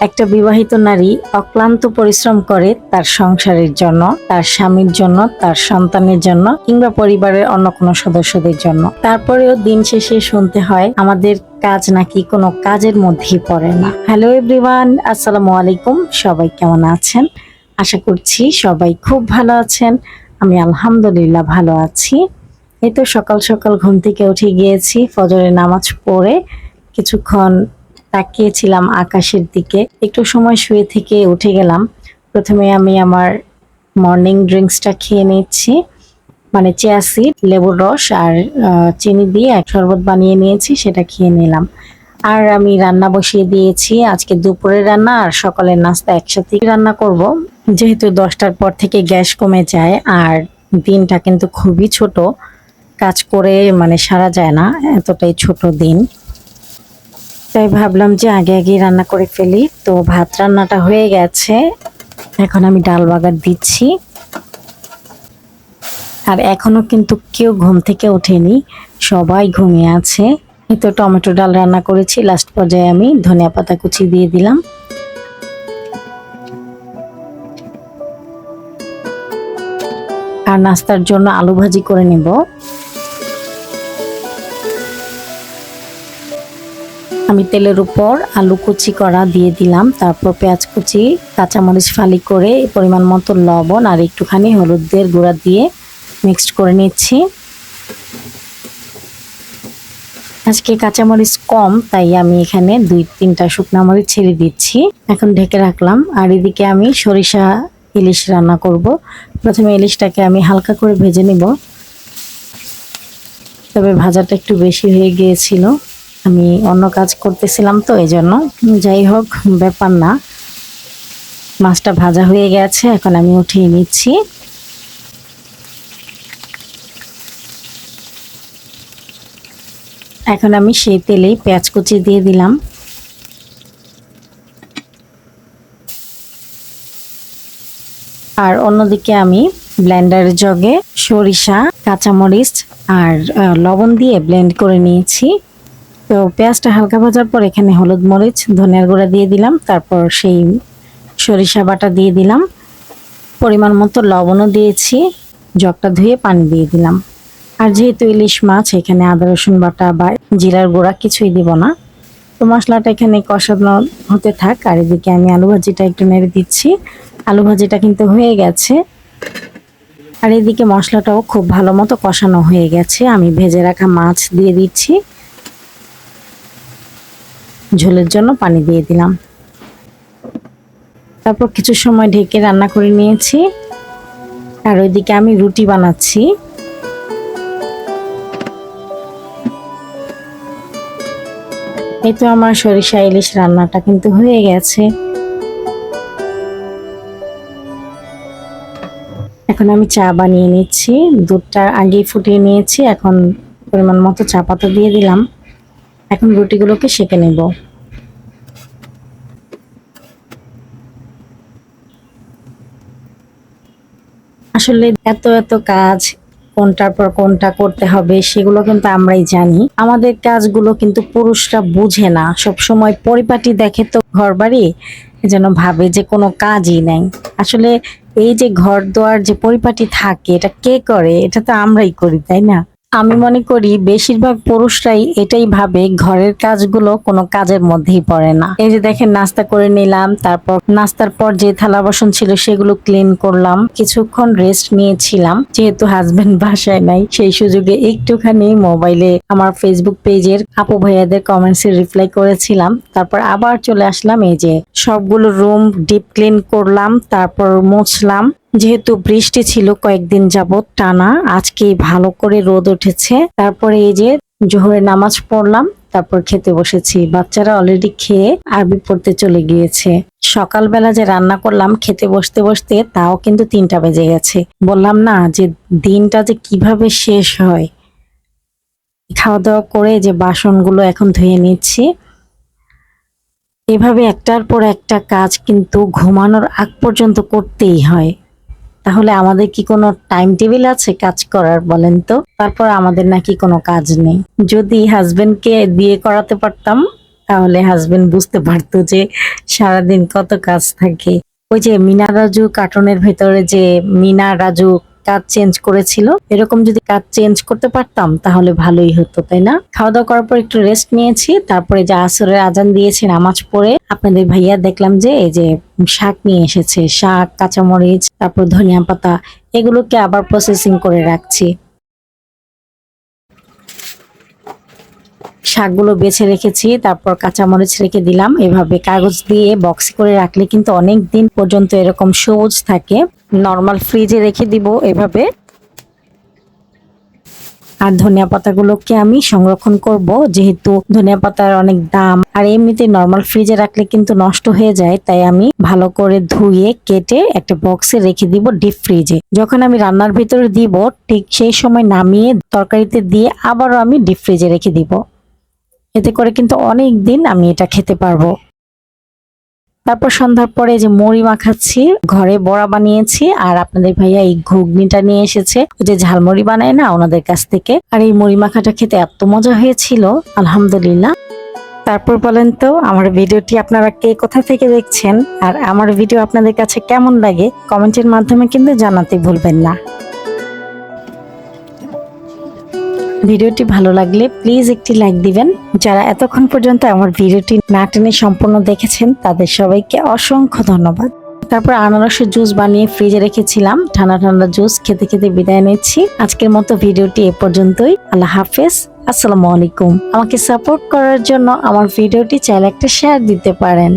একটা বিবাহিত নারী অক্লান্ত পরিশ্রম করে তার সংসারের জন্য, তার স্বামীর জন্য, তার সন্তানের জন্য কিংবা পরিবারের অন্য কোনো সদস্যদের জন্য। তারপরেও দিন শেষে শুনতে হয় আমাদের কাজ নাকি কোনো কাজের মধ্যেই পড়ে না। হ্যালো এভরিওয়ান, আসসালামু আলাইকুম। সবাই কেমন আছেন? আশা করছি সবাই খুব ভালো আছেন। আমি আলহামদুলিল্লাহ ভালো আছি। এই তো সকাল সকাল ঘুম থেকে উঠে গিয়েছি, ফজরের নামাজ পড়ে কিছুক্ষণ তাকিয়েছিলাম আকাশের দিকে। একটু সময় শুয়ে থেকে উঠে গেলাম। প্রথমে আমি আমার মর্নিং ড্রিঙ্কসটা খেয়ে নিচ্ছি, মানে চিয়া সিড, লেবুর রস আর চিনি দিয়ে এক শরবত বানিয়ে নিয়েছি, সেটা খেয়ে নিলাম। আর আমি রান্না বসিয়ে দিয়েছি। আজকে দুপুরের রান্না আর সকালের নাস্তা একসাথে রান্না করব, যেহেতু 10টার পর থেকে গ্যাস কমে যায় আর দিনটা কিন্তু খুবই ছোট, কাজ করে মানে সারা যায় না, এতটাই ছোট দিন। তাই ভাবলাম যে আগে আগে রান্না করে ফেলি। তো ভাত রান্নাটা হয়ে গেছে, এখন আমি ডাল বাগার দিচ্ছি। আর এখনো কিন্তু কেউ ঘুম থেকে ওঠেনি, সবাই ঘুমিয়ে আছে। এই তো টমেটো ডাল রান্না করেছি, লাস্ট পর্যায়ে আমি ধনিয়া পাতা কুচি দিয়ে দিলাম। আর নাস্তার জন্য আলু ভাজি করে নেব। আমি তেলের উপর আলু কুচি করা দিয়ে দিলাম, তারপর পেঁয়াজ কুচি, কাঁচামরিচ ফালি করে পরিমাণ মতো লবণ আর একটুখানি হলুদের গুঁড়া দিয়ে মিক্সড করে নিচ্ছি। আজকে কাঁচামরিচ কম, তাই আমি এখানে 2-3টা শুকনা মরিচ ছেড়ে দিচ্ছি। এখন ঢেকে রাখলাম। আর এদিকে আমি সরিষা ইলিশ রান্না করব। প্রথমে ইলিশটাকে আমি হালকা করে ভেজে নিব, তবে ভাজাটা একটু বেশি হয়ে গিয়েছিল, আমি অন্য কাজ করতেছিলাম তো এই জন্য। যাই হোক, ব্যাপার না। মাছটা ভাজা হয়ে গেছে, এখন আমি উঠিয়ে নিচ্ছি। এখন আমি সেই তেলেই পেঁয়াজ কুচি দিয়ে দিলাম। আর অন্যদিকে আমি ব্লেন্ডারের জগে সরিষা, কাঁচামরিচ আর লবণ দিয়ে ব্লেন্ড করে নিয়েছি। তো পেঁয়াজটা হালকা ভাজার পর এখানে হলুদ, মরিচ, ধনিয়ার গুঁড়া দিয়ে দিলাম, তারপর সেই সরিষা বাটা দিয়ে দিলাম, পরিমাণ মতো লবণও দিয়েছি, জগটা ধুয়ে পানি দিয়ে দিলাম। আর যেহেতু ইলিশ মাছ, এখানে আদা রসুন বাটা বা জিরার গুঁড়া কিছুই দিব না। তো মশলাটা এখানে কষানো হতে থাক। আর এদিকে আমি আলু ভাজিটা একটু নেড়ে দিচ্ছি। আলু ভাজিটা কিন্তু হয়ে গেছে। আর এদিকে মশলাটাও খুব ভালো মতো কষানো হয়ে গেছে। আমি ভেজে রাখা মাছ দিয়ে দিচ্ছি, ঝোলের জন্য পানি দিয়ে দিলাম। তারপর কিছু সময় ঢেকে রান্না করে নিয়েছি। আর ওইদিকে আমি রুটি বানাচ্ছি। এই তো আমার সরিষা ইলিশ রান্নাটা কিন্তু হয়ে গেছে। এখন আমি চা বানিয়ে নিচ্ছি। দুধটা আগেই ফুটিয়ে নিয়েছি, এখন পরিমাণ মতো চা পাতা দিয়ে দিলাম। এখন রুটিগুলোকে সেঁকে নেব। আসলে এত এত কাজ, কোনটার পর কোনটা করতে হবে সেগুলো কিন্তু আমরাই জানি। আমাদের কাজগুলো কিন্তু পুরুষরা বুঝে না, সব সময় পরিপাটি দেখে তো ঘর বাড়ি, যেন ভাবে যে কোনো কাজই নাই। আসলে এই যে ঘর দুয়ার যে পরিপাটি থাকে, এটা কে করে? এটা তো আমরাই করি, তাই না? আমি মনে করি বেশিরভাগ পুরুষরাই এটাই ভাবে ঘরের কাজগুলো কোনো কাজের মধ্যেই পড়ে না। এই যে দেখেন, নাস্তা করে নিলাম, তারপর নাস্তার পর যে থালা বাসন ছিল সেগুলো ক্লিন করলাম, কিছুক্ষণ রেস্ট নিয়েছিলাম, যেহেতু হাজবেন্ড বাসায় নাই। সেই সুযোগে একটুখানি মোবাইলে আমার ফেসবুক পেজের আপু ভাইয়াদের কমেন্টস এর রিপ্লাই করেছিলাম। তারপর আবার চলে আসলাম, এই যে সবগুলো রুম ডিপ ক্লিন করলাম, তারপর মুছলাম। যেহেতু বৃষ্টি ছিল কয়েকদিন যাবত টানা, আজকে ভালো করে রোদ উঠেছে। তারপরে এই যে জোহরের নামাজ পড়লাম, তারপর খেতে বসেছি। বাচ্চারা অলরেডি খেয়ে আরবি পড়তে চলে গিয়েছে। সকালবেলা যে রান্না করলাম খেতে বসতে বসতে, তাও কিন্তু 3টা বেজে গেছে। বললাম না যে দিনটা যে কিভাবে শেষ হয়। খাওয়া দাওয়া করে যে বাসনগুলো এখন ধুয়ে নিচ্ছি। এভাবে একটার পর একটা কাজ কিন্তু ঘুমানোর আগ পর্যন্ত করতেই হয়। তাহলে আমাদের কি কোনো টাইম টেবিল আছে কাজ করার, বলেন তো? তারপর আমাদের নাকি কোনো কাজ নেই। যদি হাজবেন্ডকে বিয়ে করাতে পারতাম তাহলে হাজবেন্ড বুঝতে পারতো যে সারাদিন কত কাজ থাকে। ওই যে মিনা রাজু কার্টুনের ভেতরে যে মিনা রাজু কাজ চেঞ্জ করেছিল, এরকম যদি কাজ চেঞ্জ করতে পারতাম তাহলে ভালোই হতো, তাই না? খাওয়া দাওয়া করার পর একটু রেস্ট নিয়েছি, তারপরে যে আসরের আজান দিয়েছে নামাজ পড়ে আপনাদের ভাইয়া দেখলাম যে এই যে শাক নিয়ে এসেছে, শাক, কাঁচামরিচ, তারপর ধনিয়া পাতা, এগুলোকে আবার প্রসেসিং করে রাখছি। শাকগুলো বেছে রেখেছি, তারপর কাঁচামরিচ রেখে দিলাম। এভাবে কাগজ দিয়ে বক্স করে রাখলে কিন্তু অনেক দিন পর্যন্ত এরকম সবুজ থাকে। নর্মাল ফ্রিজে রেখে দিব এভাবে। আর ধনিয়া পাতাগুলোকে আমি সংরক্ষণ করব, যেহেতু ধনিয়া পাতার অনেক দাম, আর এমনিতে নর্মাল ফ্রিজে রাখলে কিন্তু নষ্ট হয়ে যায়, তাই আমি ভালো করে ধুয়ে কেটে একটা বক্সে রেখে দিব ডিপ ফ্রিজে। যখন আমি রান্নার ভিতরে দিব ঠিক সেই সময় নামিয়ে তরকারিতে দিয়ে আবারও আমি ডিপ ফ্রিজে রেখে দিব। এতে করে কিন্তু অনেক দিন আমি এটা খেতে পারবো। তারপর সন্ধ্যার পরে যে মুড়ি মাখাচ্ছি, ঘরে বড়া বানিয়েছি, আর আপনাদের ভাইয়া এই ঘুগনিটা নিয়ে এসেছে, ওই যে ঝালমুড়ি বানায় না ওনাদের কাছ থেকে। আর এই মুড়ি মাখাটা খেতে এত মজা হয়েছিল, আলহামদুলিল্লাহ। তারপর বলেন তো আমার ভিডিওটি আপনারা কে কোথা থেকে দেখছেন, আর আমার ভিডিও আপনাদের কাছে কেমন লাগে কমেন্টের মাধ্যমে কিন্তু জানাতে ভুলবেন না। ভিডিওটি ভালো লাগলে প্লিজ একটি লাইক দিবেন। যারা এতক্ষণ পর্যন্ত আমার ভিডিওটি না টেনে সম্পূর্ণ দেখেছেন তাদের সবাইকে অসংখ্য ধন্যবাদ। তারপর আনারসের জুস বানিয়ে ফ্রিজে রেখেছিলাম, ঠান্ডা ঠান্ডা জুস খেতে খেতে বিদায় নিচ্ছি। আজকের মতো ভিডিওটি এ পর্যন্তই। আল্লাহ হাফেজ, আসসালামু আলাইকুম। আমাকে সাপোর্ট করার জন্য আমার ভিডিওটি চাইলে একটা শেয়ার দিতে পারেন।